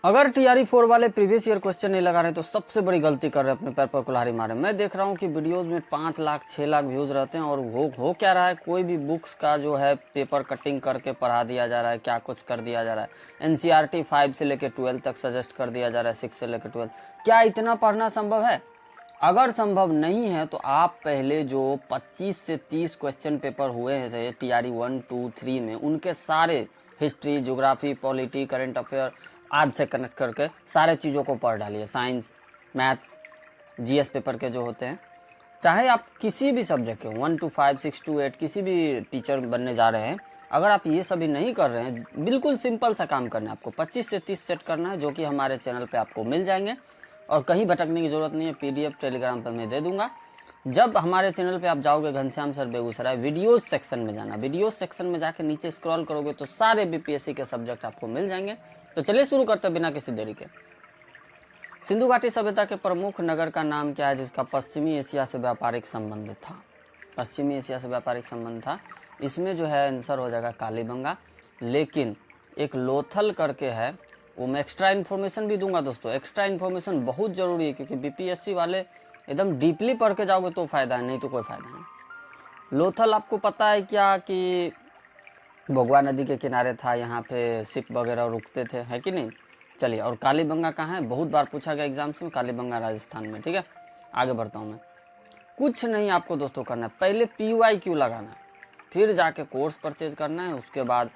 अगर टीआरई 4 वाले previous year question नहीं लगा रहे तो सबसे बड़ी गलती कर रहे हैं, अपने पैर पर कुल्हाड़ी मारे। मैं देख रहा हूँ कि वीडियोस में 5 लाख 6 लाख व्यूज़ रहते हैं और हो क्या रहा है, कोई भी बुक्स का जो है पेपर कटिंग करके पढ़ा दिया जा रहा है, क्या कुछ कर दिया जा रहा है। एनसीईआरटी 5 से लेकर 12 तक सजेस्ट कर दिया जा रहा है, 6 से लेकर 12। क्या इतना पढ़ना संभव है? अगर संभव नहीं है तो आप पहले जो 25 से 30 क्वेश्चन पेपर हुए थे टीआरई 1 2 3 में, उनके सारे history, geography, polity, current affair आज से कनेक्ट करके सारे चीज़ों को पढ़ डालिए। साइंस, मैथ्स, जीएस पेपर के जो होते हैं, चाहे आप किसी भी सब्जेक्ट के 1 to 5 6 to 8 किसी भी टीचर बनने जा रहे हैं, अगर आप ये सभी नहीं कर रहे हैं, बिल्कुल सिंपल सा काम करना है आपको। 25 से 30 सेट करना है, जो कि हमारे चैनल पे आपको मिल जाएंगे और कहीं भटकने की ज़रूरत नहीं है। पीडीएफ टेलीग्राम पर मैं दे दूंगा। जब हमारे चैनल पे आप जाओगे Ghanshyam sir Begusarai, videos section में जाना, वीडियोस सेक्शन में जाके नीचे स्क्रॉल करोगे तो सारे बीपीएससी के सब्जेक्ट आपको मिल जाएंगे। तो चलिए शुरू करते हैं बिना किसी देरी के। सिंधु घाटी सभ्यता के प्रमुख नगर का नाम क्या है जिसका पश्चिमी एशिया से व्यापारिक संबंध था? पश्चिमी एशिया से व्यापारिक संबंध था, इसमें जो है आंसर हो जाएगा कालीबंगा। लेकिन एक लोथल करके है, वो मैं एक्स्ट्रा इन्फॉर्मेशन भी दूंगा दोस्तों। एक्स्ट्रा इन्फॉर्मेशन बहुत ज़रूरी है, क्योंकि बीपीएससी वाले एकदम डीपली पढ़ के जाओगे तो फ़ायदा है, नहीं तो कोई फ़ायदा नहीं। लोथल आपको पता है क्या कि भोगवा नदी के किनारे था, यहाँ पे शिप वगैरह रुकते थे, है कि नहीं? चलिए, और कालीबंगा कहाँ है? बहुत बार पूछा गया एग्जाम्स में, कालीबंगा राजस्थान में। ठीक है, आगे बढ़ता हूँ मैं। कुछ नहीं आपको दोस्तों करना है, पहले PYQ लगाना है, फिर जाके कोर्स परचेज करना है, उसके बाद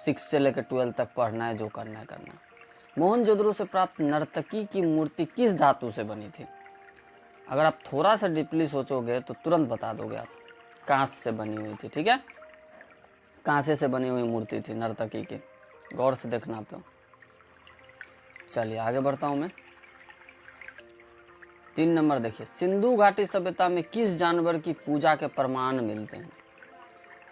6 से लेकर 12 तक पढ़ना है, जो करना है करना है। मोहनजोदड़ो से प्राप्त नर्तकी की मूर्ति किस धातु से बनी थी? अगर आप थोड़ा सा डीपली सोचोगे तो तुरंत बता दोगे आप, कांस से बनी हुई थी। ठीक है, कांसे से बनी हुई मूर्ति थी नर्तकी की, गौर से देखना आप लोग। चलिए आगे बढ़ता हूँ मैं। 3 नंबर देखिए, सिंधु घाटी सभ्यता में किस जानवर की पूजा के प्रमाण मिलते हैं?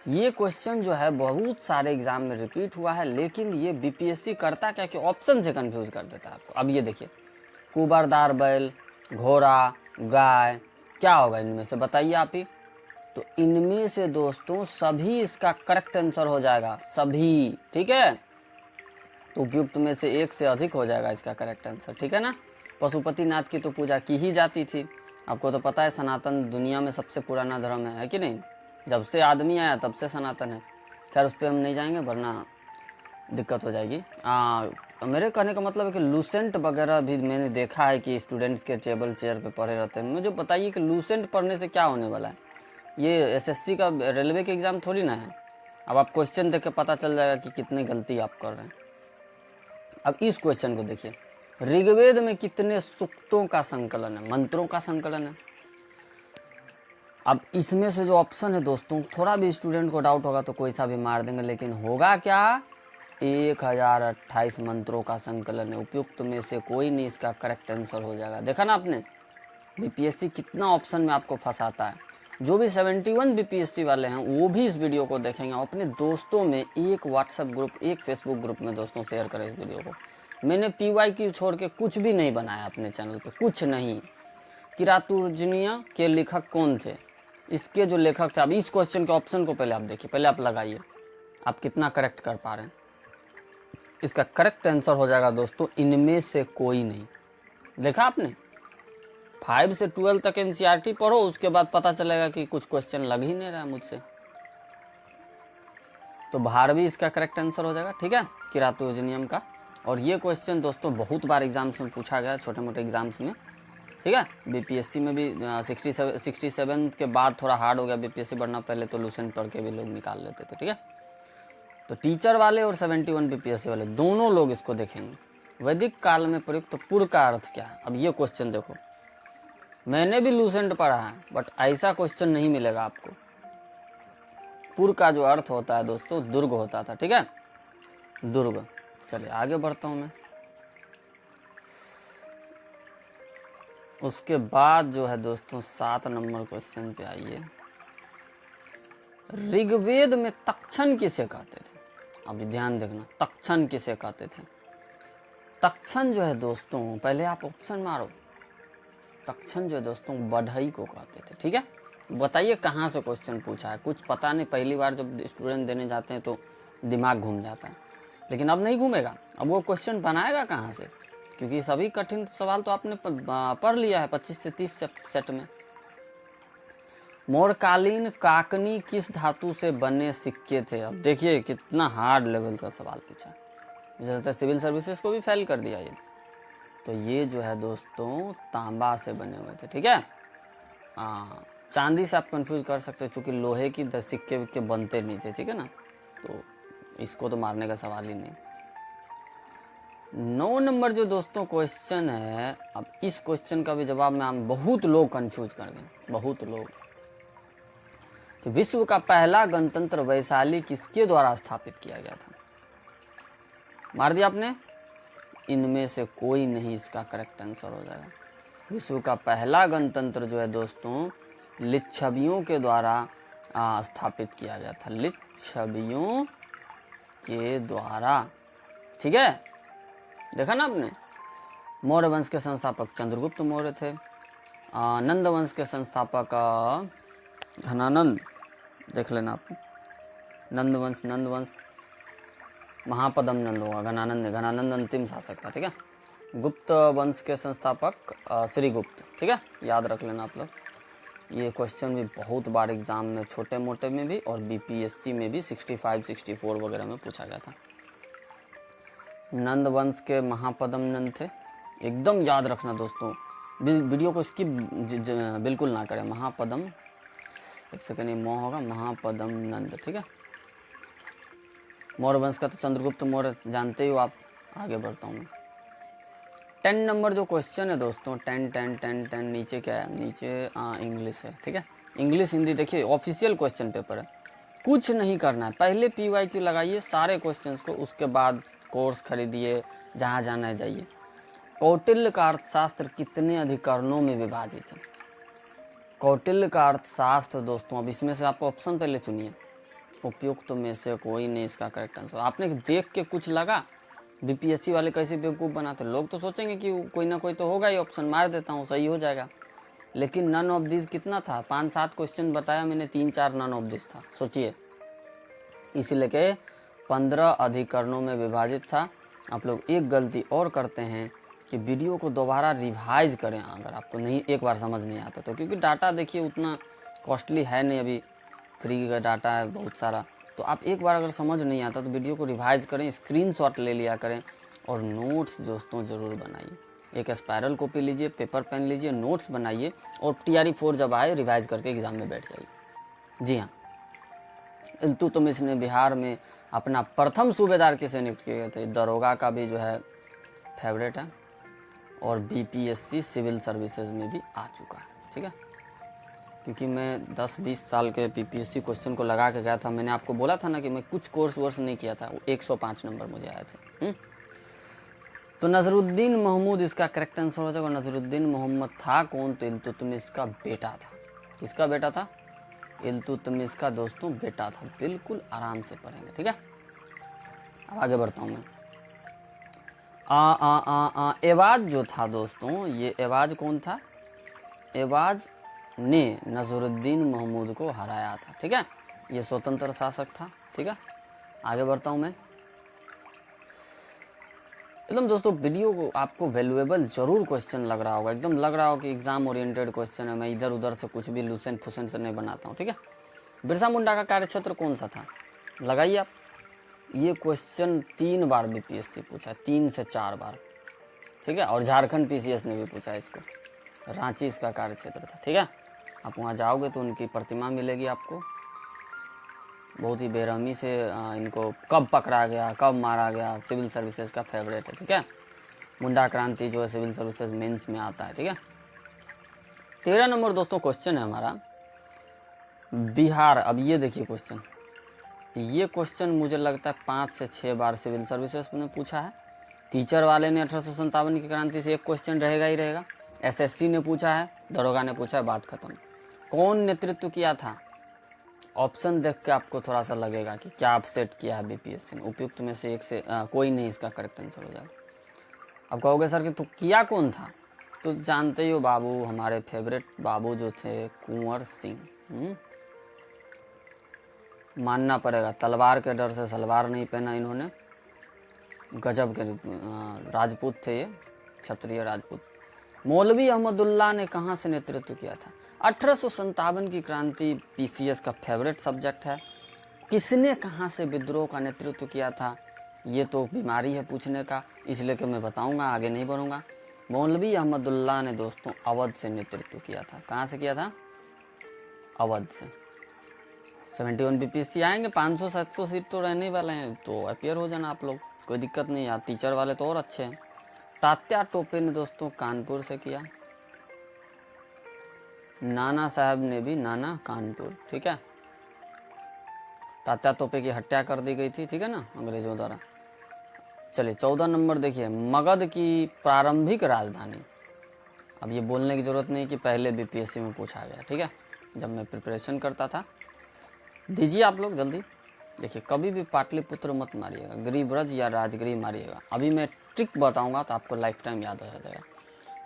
ये क्वेश्चन जो है बहुत सारे एग्जाम में रिपीट हुआ है, लेकिन ये बीपीएससी करता क्या कि ऑप्शन से कंफ्यूज कर देता है आपको। अब ये देखिए, कुबरदार बैल, घोड़ा, गाय, क्या होगा इनमें से? बताइए आप ही। तो इनमें से दोस्तों सभी इसका करेक्ट आंसर हो जाएगा, सभी। ठीक है, तो उपयुक्त में से एक से अधिक हो जाएगा इसका करेक्ट आंसर। ठीक है ना। पशुपतिनाथ की तो पूजा की ही जाती थी, आपको तो पता है। सनातन दुनिया में सबसे पुराना धर्म है कि नहीं? जब से आदमी आया तब से सनातन है। खैर उस पर हम नहीं जाएंगे वरना दिक्कत हो जाएगी। मेरे कहने का मतलब है कि लूसेंट वगैरह भी मैंने देखा है कि स्टूडेंट्स के टेबल चेयर पे पढ़े रहते हैं। मुझे बताइए कि लूसेंट पढ़ने से क्या होने वाला है? ये एसएससी का, रेलवे के एग्ज़ाम थोड़ी ना है। अब आप क्वेश्चन देख के पता चल जाएगा कि कितनी गलती आप कर रहे हैं। अब इस क्वेश्चन को देखिए, ऋग्वेद में कितने सूक्तों का संकलन है, मंत्रों का संकलन है? अब इसमें से जो ऑप्शन है दोस्तों, थोड़ा भी स्टूडेंट को डाउट होगा तो कोई सा भी मार देंगे, लेकिन होगा क्या? 1028 मंत्रों का संकलन है। उपयुक्त में से कोई नहीं इसका करेक्ट आंसर हो जाएगा। देखा ना आपने, बीपीएससी कितना ऑप्शन में आपको फंसाता है। जो भी 71 बीपीएससी वाले हैं वो भी इस वीडियो को देखेंगे, अपने दोस्तों में एक व्हाट्सएप ग्रुप, एक फेसबुक ग्रुप में दोस्तों शेयर करें इस वीडियो को। मैंने PYQ छोड़ के कुछ भी नहीं बनाया अपने चैनल पे, कुछ नहीं। किरातुर्जनिया के लेखक कौन थे? इसके जो लेखक थे, अब इस क्वेश्चन के ऑप्शन को पहले आप देखिए, पहले आप लगाइए, आप कितना करेक्ट कर पा रहे हैं। इसका करेक्ट आंसर हो जाएगा दोस्तों, इनमें से कोई नहीं। देखा आपने, 5 से 12 तक एनसीईआरटी पढ़ो, उसके बाद पता चलेगा कि कुछ क्वेश्चन लग ही नहीं रहा मुझसे। तो भारवी इसका करेक्ट आंसर हो जाएगा। ठीक है, किरातुर्जनियम का। और ये क्वेश्चन दोस्तों बहुत बार एग्जाम्स में पूछा गया, छोटे मोटे एग्जाम्स में। ठीक है, बीपीएससी में भी 67 के बाद थोड़ा हार्ड हो गया बीपीएससी बढ़ना, पहले तो लूसेंट पढ़ के भी लोग निकाल लेते थे। ठीक है, तो टीचर वाले और 71 बीपीएससी वाले दोनों लोग इसको देखेंगे। वैदिक काल में प्रयुक्त पुर का अर्थ क्या है? अब ये क्वेश्चन देखो, मैंने भी लूसेंट पढ़ा है, बट ऐसा क्वेश्चन नहीं मिलेगा आपको। पुर का जो अर्थ होता है दोस्तों, दुर्ग होता था। ठीक है, दुर्ग। चलिए आगे बढ़ता हूँ मैं। उसके बाद जो है दोस्तों 7 नंबर क्वेश्चन पे आइए। ऋग्वेद में तक्षण किसे कहते थे? अभी ध्यान देखना, तक्षण किसे कहते थे? तक्षण जो है दोस्तों, पहले आप ऑप्शन मारो। तक्षण जो है दोस्तों बढ़ई को कहते थे। ठीक है, बताइए कहाँ से क्वेश्चन पूछा है, कुछ पता नहीं। पहली बार जब स्टूडेंट देने जाते हैं तो दिमाग घूम जाता है। लेकिन अब नहीं घूमेगा। अब वो क्वेश्चन बनाएगा कहाँ से, क्योंकि सभी कठिन सवाल तो आपने पढ़ लिया है 25 से 30 सेट में। मौर्यकालीन काकनी किस धातु से बने सिक्के थे। अब देखिए कितना हार्ड लेवल का सवाल पूछा, जैसे सिविल सर्विसेज को भी फेल कर दिया ये। तो ये जो है दोस्तों तांबा से बने हुए थे, ठीक है। चांदी से आप कंफ्यूज कर सकते हो, चूँकि लोहे की सिक्के के बनते नहीं थे, ठीक है ना, तो इसको तो मारने का सवाल ही नहीं। 9 नंबर जो दोस्तों क्वेश्चन है, अब इस क्वेश्चन का भी जवाब में हम बहुत लोग कंफ्यूज कर गए, बहुत लोग। तो विश्व का पहला गणतंत्र वैशाली किसके द्वारा स्थापित किया गया था। मार दिया आपने, इनमें से कोई नहीं इसका करेक्ट आंसर हो जाएगा। विश्व का पहला गणतंत्र जो है दोस्तों लिच्छवियों के द्वारा स्थापित किया गया था, लिच्छवियों के द्वारा, ठीक है। देखा ना आपने। मौर्य वंश के संस्थापक चंद्रगुप्त मौर्य थे। नंद वंश के संस्थापक घनानंद, देख लेना आप, नंद वंश महापदम नंद होगा, घनानंद अंतिम शासक था, ठीक है। गुप्त वंश के संस्थापक श्रीगुप्त, ठीक है, याद रख लेना आप लोग। ये क्वेश्चन भी बहुत बार एग्जाम में छोटे मोटे में भी और बीपीएससी में भी 65, 64 वगैरह में पूछा गया था। नंद वंश के महापदम नंद थे, एकदम याद रखना दोस्तों, वीडियो को स्किप बिल्कुल ना करें। महापदम, एक सेकंड, ये मोह होगा, महापदम नंद, ठीक है। मौर्य वंश का तो चंद्रगुप्त मौर्य जानते ही हो आप। आगे बढ़ता हूँ मैं। 10 नंबर जो क्वेश्चन है दोस्तों, 10 नीचे क्या है, नीचे इंग्लिश है, ठीक है। इंग्लिश हिंदी देखिए ऑफिशियल क्वेश्चन पेपर है, कुछ नहीं करना है। पहले PYQ लगाइए सारे क्वेश्चंस को, उसके बाद कोर्स खरीदिए, जहाँ जाना है जाइए। कौटिल्य का अर्थशास्त्र कितने अधिकरणों में विभाजित है। कौटिल्य का अर्थशास्त्र दोस्तों, अब इसमें से आप ऑप्शन पहले चुनिए, उपयुक्त में से कोई नहीं इसका करेक्ट आंसर। आपने देख के कुछ लगा, बीपीएससी वाले कैसे बेवकूफ़ बनाते, लोग तो सोचेंगे कि कोई ना कोई तो होगा ही, ऑप्शन मार देता हूँ सही हो जाएगा। लेकिन नन ऑफ दिस कितना था, 5-7 क्वेश्चन बताया मैंने, 3-4 नन ऑफ दिस था, सोचिए। इसीलिए के 15 अधिकरणों में विभाजित था। आप लोग एक गलती और करते हैं कि वीडियो को दोबारा रिवाइज करें अगर आपको नहीं एक बार समझ नहीं आता तो, क्योंकि डाटा देखिए उतना कॉस्टली है नहीं, अभी फ्री का डाटा है बहुत सारा। तो आप एक बार अगर समझ नहीं आता तो वीडियो को रिवाइज करें, स्क्रीनशॉट ले लिया करें और नोट्स दोस्तों ज़रूर बनाइए। एक स्पायरल कॉपी लीजिए, पेपर पेन लीजिए, नोट्स बनाइए और TRE 4 जब आए रिवाइज करके एग्ज़ाम में बैठ जाइए। जी हाँ, इल्तुतमिश ने बिहार में अपना प्रथम सूबेदार किसे नियुक्त किए गए थे। दरोगा का भी जो है फेवरेट है और BPSC सिविल सर्विसेज में भी आ चुका है, ठीक है। क्योंकि मैं 10-20 साल के BPSC क्वेश्चन को लगा के गया था। मैंने आपको बोला था ना कि मैं कुछ कोर्स नहीं किया था, 105 नंबर मुझे आए थे। तो नजरुद्दीन महमूद इसका करेक्ट आंसर हो जाएगा। नजरुद्दीन मोहम्मद था कौन, तो इल्तुतमिश का बेटा था। किसका बेटा था, इल्तुतमिश का दोस्तों बेटा था। बिल्कुल आराम से पढ़ेंगे, ठीक है। अब आगे बढ़ता हूँ मैं। एवाज जो था दोस्तों, ये एवाज कौन था, एवाज ने नजरुद्दीन महमूद को हराया था, ठीक है। ये स्वतंत्र शासक था, ठीक है। आगे बढ़ता हूँ मैं। एकदम दोस्तों वीडियो को आपको वैल्यूएबल जरूर क्वेश्चन लग रहा होगा, एकदम लग रहा हो कि एग्जाम ओरिएंटेड क्वेश्चन है, मैं इधर उधर से कुछ भी लूसेंट फुसेंट से नहीं बनाता हूँ, ठीक है। बिरसा मुंडा का कार्यक्षेत्र कौन सा था, लगाइए आप। ये क्वेश्चन 3 बार BPSC पूछा, 3 से 4 बार, ठीक है। और झारखंड PCS ने भी पूछा इसको। रांची इसका कार्यक्षेत्र था, ठीक है। आप वहाँ जाओगे तो उनकी प्रतिमा मिलेगी आपको। बहुत ही बेरहमी से इनको कब पकड़ा गया, कब मारा गया, सिविल सर्विसेज का फेवरेट है, ठीक है। मुंडा क्रांति जो है सिविल सर्विसेज मेंस में आता है, ठीक है। 13 नंबर दोस्तों क्वेश्चन है हमारा, बिहार। अब ये देखिए क्वेश्चन, ये क्वेश्चन मुझे लगता है 5 से 6 बार सिविल सर्विसेज ने पूछा है। टीचर वाले ने 1857 की क्रांति से एक क्वेश्चन रहेगा ही रहेगा। SSC ने पूछा है, दरोगा ने पूछा है, बात खत्म। कौन नेतृत्व किया था, ऑप्शन देख के आपको थोड़ा सा लगेगा कि क्या आप सेट किया है BPSC ने। उपयुक्त में से एक से कोई नहीं इसका करेक्ट आंसर हो जाएगा। अब कहोगे सर कि तो किया कौन था, तो जानते ही हो बाबू, हमारे फेवरेट बाबू जो थे कुंवर सिंह। मानना पड़ेगा, तलवार के डर से सलवार नहीं पहना इन्होंने गजब के राजपूत थे ये, क्षत्रिय राजपूत। मौलवी अहमदुल्लाह ने कहाँ से नेतृत्व किया था? 1857 की क्रांति पीसीएस का फेवरेट सब्जेक्ट है। किसने कहाँ से विद्रोह का नेतृत्व किया था? ये तो बीमारी है पूछने का, इसलिए कि मैं बताऊंगा, आगे नहीं बढ़ूंगा। मौलवी अहमदुल्लाह ने दोस्तों अवध से नेतृत्व किया था। कहाँ से किया था? अवध से। 71 बीपीएससी आएंगे, 500-700 सीट तो रहने वाले हैं, तो अपियर हो जाना आप लोग, कोई दिक्कत नहीं यार। टीचर वाले तो और अच्छे हैं। तात्या टोपे ने दोस्तों कानपुर से किया। नाना साहब ने भी नाना कानपुर, ठीक है। तात्या टोपे की हत्या कर दी गई थी, ठीक है ना, अंग्रेजों द्वारा। चलिए 14 नंबर देखिए, मगध की प्रारंभिक राजधानी। अब ये बोलने की ज़रूरत नहीं कि पहले बीपीएससी में पूछा गया, ठीक है, जब मैं प्रिपरेशन करता था। दीजिए आप लोग जल्दी। देखिए कभी भी पाटलिपुत्र मत मारिएगा, गिरिब्रज या राजगिरी मारिएगा। अभी मैं ट्रिक बताऊंगा तो आपको लाइफ टाइम याद हो जाएगा।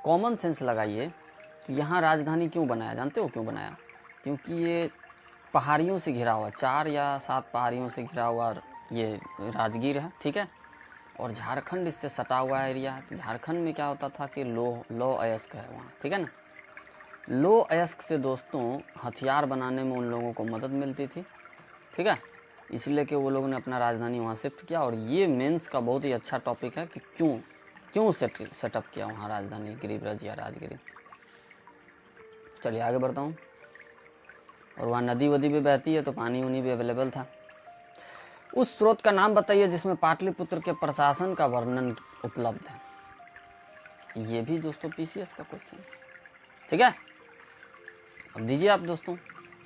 कॉमन सेंस लगाइए कि यहाँ राजधानी क्यों बनाया, जानते हो क्यों बनाया? क्योंकि ये पहाड़ियों से घिरा हुआ, 4 या 7 पहाड़ियों से घिरा हुआ ये राजगीर है, ठीक है। और झारखंड इससे सटा हुआ एरिया है। तो झारखंड में क्या होता था कि लो अयस्क है वहाँ, ठीक है ना। लो अयस्क से दोस्तों हथियार बनाने में उन लोगों को मदद मिलती थी, ठीक है। इसलिए कि वो लोगों ने अपना राजधानी वहाँ शिफ्ट किया। और ये मेंस का बहुत ही अच्छा टॉपिक है कि क्यों सेटअप किया वहाँ राजधानी गिरिब्रज या राजगिरी। चलिए आगे बढ़ता हूँ। और वहाँ नदी वदी भी बहती है तो पानी उनी भी अवेलेबल था। उस स्रोत का नाम बताइए जिसमें पाटलिपुत्र के प्रशासन का वर्णन उपलब्ध है। ये भी दोस्तों पीसीएस का क्वेश्चन, ठीक है। अब दीजिए आप दोस्तों,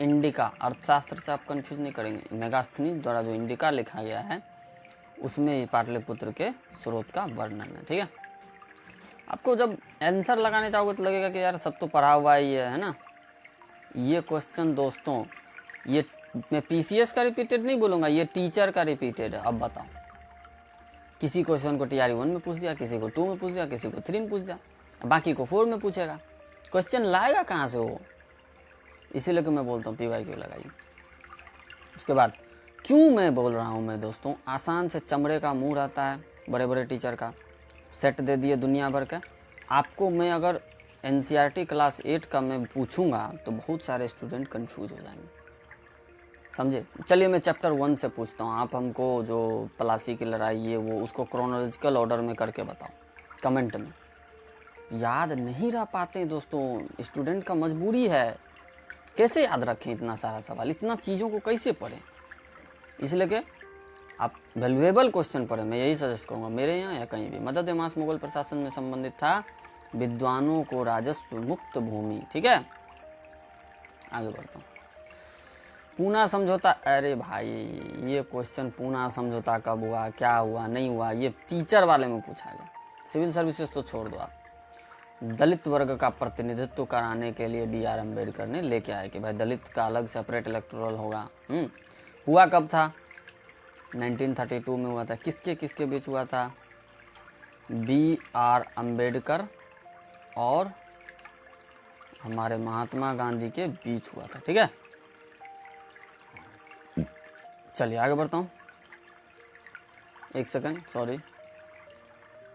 इंडिका। अर्थशास्त्र से आप कंफ्यूज नहीं करेंगे। मेगास्थनीज द्वारा जो इंडिका लिखा गया है उसमें पाटलिपुत्र के स्रोत का वर्णन है, ठीक है। आपको जब आंसर लगाने चाहोगे तो लगेगा कि यार सब तो पढ़ा हुआ ही है ना। ये क्वेश्चन दोस्तों, ये मैं पीसीएस का रिपीटेड नहीं बोलूँगा, ये टीचर का रिपीटेड है। अब बताओ, किसी क्वेश्चन को टीआरई 1 में पूछ दिया, किसी को 2 में पूछ दिया, किसी को 3 में पूछ दिया, बाकी को 4 में पूछेगा। क्वेश्चन लाएगा कहाँ से वो? इसीलिए कि मैं बोलता हूँ PYQ लगाइए। उसके बाद क्यों मैं बोल रहा हूँ मैं दोस्तों, आसान से चमड़े का मुंह रहता है बड़े बड़े टीचर का, सेट दे दिए दुनिया भर का। आपको मैं अगर NCERT क्लास 8 का मैं पूछूंगा तो बहुत सारे स्टूडेंट कंफ्यूज हो जाएंगे, समझे। चलिए मैं चैप्टर 1 से पूछता हूँ। आप हमको जो प्लासी की लड़ाई ये वो उसको क्रोनोलॉजिकल ऑर्डर में करके बताओ कमेंट में। याद नहीं रह पाते दोस्तों, स्टूडेंट का मजबूरी है, कैसे याद रखें इतना सारा सवाल, इतना चीज़ों को कैसे पढ़ें। इसलिए कि आप वैल्यूएबल क्वेश्चन पढ़ें। मैं यही सजेस्ट करूँगा, मेरे यहाँ या कहीं भी। मदद एमास मुगल प्रशासन में संबंधित था विद्वानों को राजस्व मुक्त भूमि, ठीक है। आगे बढ़ता हूँ। पूना समझौता, अरे भाई ये क्वेश्चन पूना समझौता कब हुआ, क्या हुआ, नहीं हुआ, ये टीचर वाले में पूछा गया। सिविल सर्विसेज तो छोड़ दो आप। दलित वर्ग का प्रतिनिधित्व कराने के लिए BR अम्बेडकर ने लेके आए कि भाई दलित का अलग सेपरेट इलेक्टोरल होगा। हुआ कब था? 1932 में हुआ था। किसके किसके बीच हुआ था? BR अम्बेडकर और हमारे महात्मा गांधी के बीच हुआ था, ठीक है। चलिए आगे बढ़ता हूँ, एक सेकंड, सॉरी।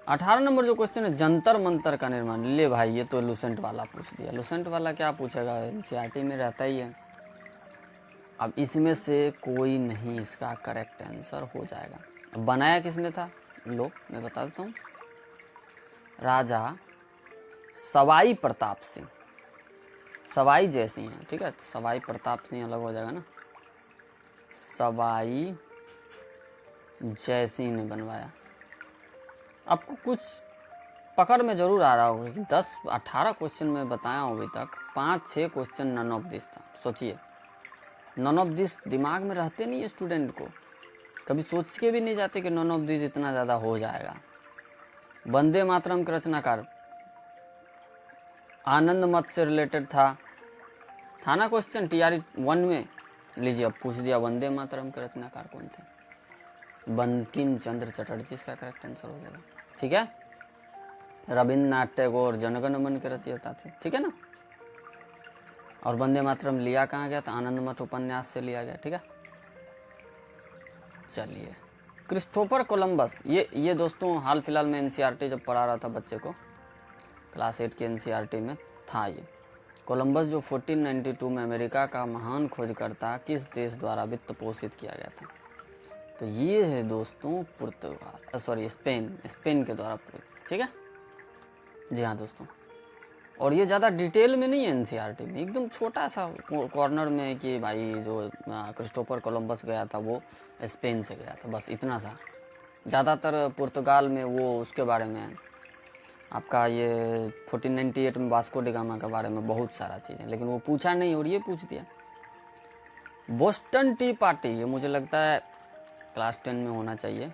18 नंबर जो क्वेश्चन है, जंतर मंतर का निर्माण। ले भाई ये तो लुसेंट वाला पूछ दिया। लुसेंट वाला क्या पूछेगा, NCERT में रहता ही है। अब इसमें से कोई नहीं इसका करेक्ट आंसर हो जाएगा। अब बनाया किसने था? लो मैं बता देता हूँ, राजा सवाई प्रताप सिंह। सवाई जयसिंह है, ठीक है। सवाई प्रताप सिंह अलग हो जाएगा ना, सवाई जयसिंह ने बनवाया। आपको कुछ पकड़ में जरूर आ रहा होगा कि 10-18 क्वेश्चन में बताया हूँ अभी तक, 5-6 क्वेश्चन नन ऑफ दिस था। सोचिए, नन ऑफ दिस दिमाग में रहते नहीं है स्टूडेंट को, कभी सोच के भी नहीं जाते कि नन ऑफ दिस इतना ज़्यादा हो जाएगा। वंदे मातरम के रचनाकार आनंद मत से रिलेटेड था ना क्वेश्चन TRE 1 में। लीजिए अब पूछ दिया, वंदे मातरम के रचनाकार कौन थे? बंकिम चंद्र चटर्जी इसका करेक्ट आंसर हो जाएगा, ठीक है। रविन्द्रनाथ टैगोर जनगण मन के रचयिता थे, ठीक है ना। और वंदे मातरम लिया कहाँ गया था? आनंद मठ उपन्यास से लिया गया, ठीक है। चलिए क्रिस्टोफर कोलंबस, ये दोस्तों हाल फिलहाल में एनसीईआरटी जब पढ़ा रहा था बच्चे को, क्लास 8 के एनसीईआरटी में था ये। कोलंबस जो 1492 में अमेरिका का महान खोजकर्ता किस देश द्वारा वित्त पोषित किया गया था? तो ये है दोस्तों पुर्तगाल, सॉरी स्पेन के द्वारा, ठीक है जी हाँ दोस्तों। और ये ज़्यादा डिटेल में नहीं है एनसीईआरटी में, एकदम छोटा सा कॉर्नर में कि भाई जो क्रिस्टोफर कोलंबस गया था वो स्पेन से गया था, बस इतना सा। ज़्यादातर पुर्तगाल में वो उसके बारे में आपका ये 1498 में वास्को डी गामा के बारे में बहुत सारा चीज़ें, लेकिन वो पूछा नहीं और ये पूछ दिया। बोस्टन टी पार्टी, ये मुझे लगता है क्लास 10 में होना चाहिए।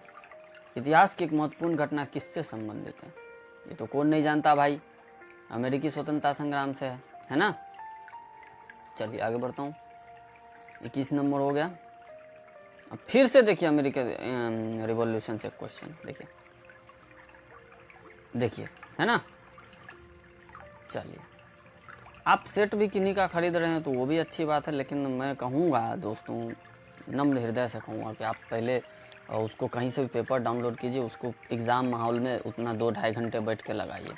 इतिहास की एक महत्वपूर्ण घटना किससे संबंधित है? ये तो कौन नहीं जानता भाई, अमेरिकी स्वतंत्रता संग्राम से है ना। चलिए आगे बढ़ता हूँ, 21 नंबर हो गया। अब फिर से देखिए अमेरिकन रिवॉल्यूशन से क्वेश्चन, देखिए है ना। चलिए, आप सेट भी किन्हीं का खरीद रहे हैं तो वो भी अच्छी बात है, लेकिन मैं कहूँगा दोस्तों, नम्र हृदय से कहूँगा कि आप पहले उसको कहीं से भी पेपर डाउनलोड कीजिए, उसको एग्ज़ाम माहौल में उतना 2-2.5 घंटे बैठ के लगाइए।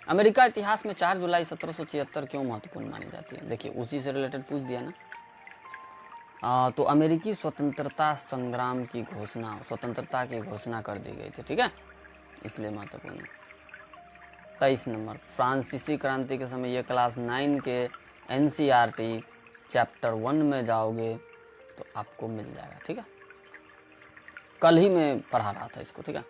अमेरिका इतिहास में 4 जुलाई 1776 क्यों महत्वपूर्ण मानी जाती है? देखिए उसी से रिलेटेड पूछ दिया ना। तो अमेरिकी स्वतंत्रता संग्राम की घोषणा, स्वतंत्रता की घोषणा कर दी गई थी, ठीक है, इसलिए महत्वपूर्ण है। 23 नंबर, फ्रांसीसी क्रांति के समय, ये क्लास 9 के एनसीईआरटी चैप्टर 1 में जाओगे तो आपको मिल जाएगा, ठीक है। कल ही मैं पढ़ा रहा था इसको, ठीक है।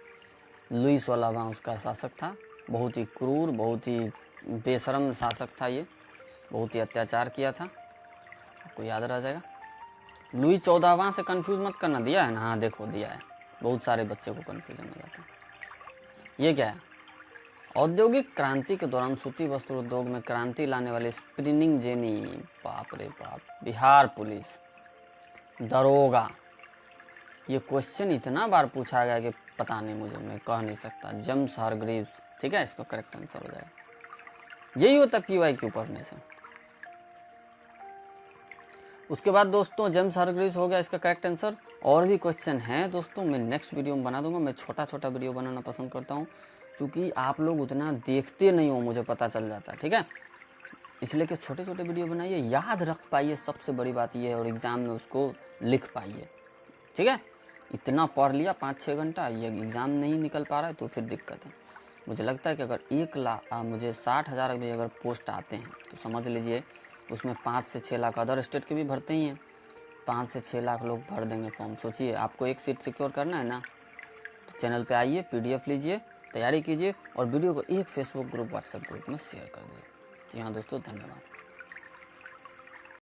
लुई 16वां उसका शासक था, बहुत ही क्रूर, बहुत ही बेशरम शासक था ये, बहुत ही अत्याचार किया था, आपको याद रह जाएगा। लुई 14वां से कंफ्यूज मत करना, दिया है ना, हाँ देखो दिया है, बहुत सारे बच्चे को कंफ्यूजन हो जाता है। ये क्या है? औद्योगिक क्रांति के दौरान सूती वस्त्र उद्योग में क्रांति लाने वाले स्पिनिंग जेनी, बाप रे बाप, बिहार पुलिस दरोगा। ये क्वेश्चन इतना बार पूछा गया कि पता नहीं मुझे, मैं कह नहीं सकता। जेम्स हारग्रीव्स, ठीक है, इसका करेक्ट आंसर हो जाएगा। यही होता पीवाईक्यू पढ़ने से। उसके बाद दोस्तों जेम्स हारग्रीव्स हो गया इसका करेक्ट आंसर। और भी क्वेश्चन हैं दोस्तों, मैं नेक्स्ट वीडियो में बना दूंगा। मैं छोटा छोटा वीडियो बनाना पसंद करता हूँ, क्योंकि आप लोग उतना देखते नहीं हो, मुझे पता चल जाता है, ठीक है। इसलिए कि छोटे छोटे वीडियो बनाइए, याद रख पाइए, सबसे बड़ी बात ये है, और एग्ज़ाम में उसको लिख पाइए, ठीक है। इतना पढ़ लिया 5-6 घंटा, ये एग्ज़ाम नहीं निकल पा रहा है तो फिर दिक्कत है। मुझे लगता है कि अगर 1 लाख मुझे 60,000 भी अगर पोस्ट आते हैं तो समझ लीजिए उसमें 5 से 6 लाख अदर स्टेट के भी भरते ही हैं, 5 से 6 लाख लोग भर देंगे फॉर्म। सोचिए, आपको एक सीट सिक्योर करना है ना, तो चैनल पे आइए, PDF लीजिए, तैयारी कीजिए और वीडियो को एक फेसबुक ग्रुप, व्हाट्सएप ग्रुप में शेयर कर दीजिए। जी हाँ दोस्तों, धन्यवाद।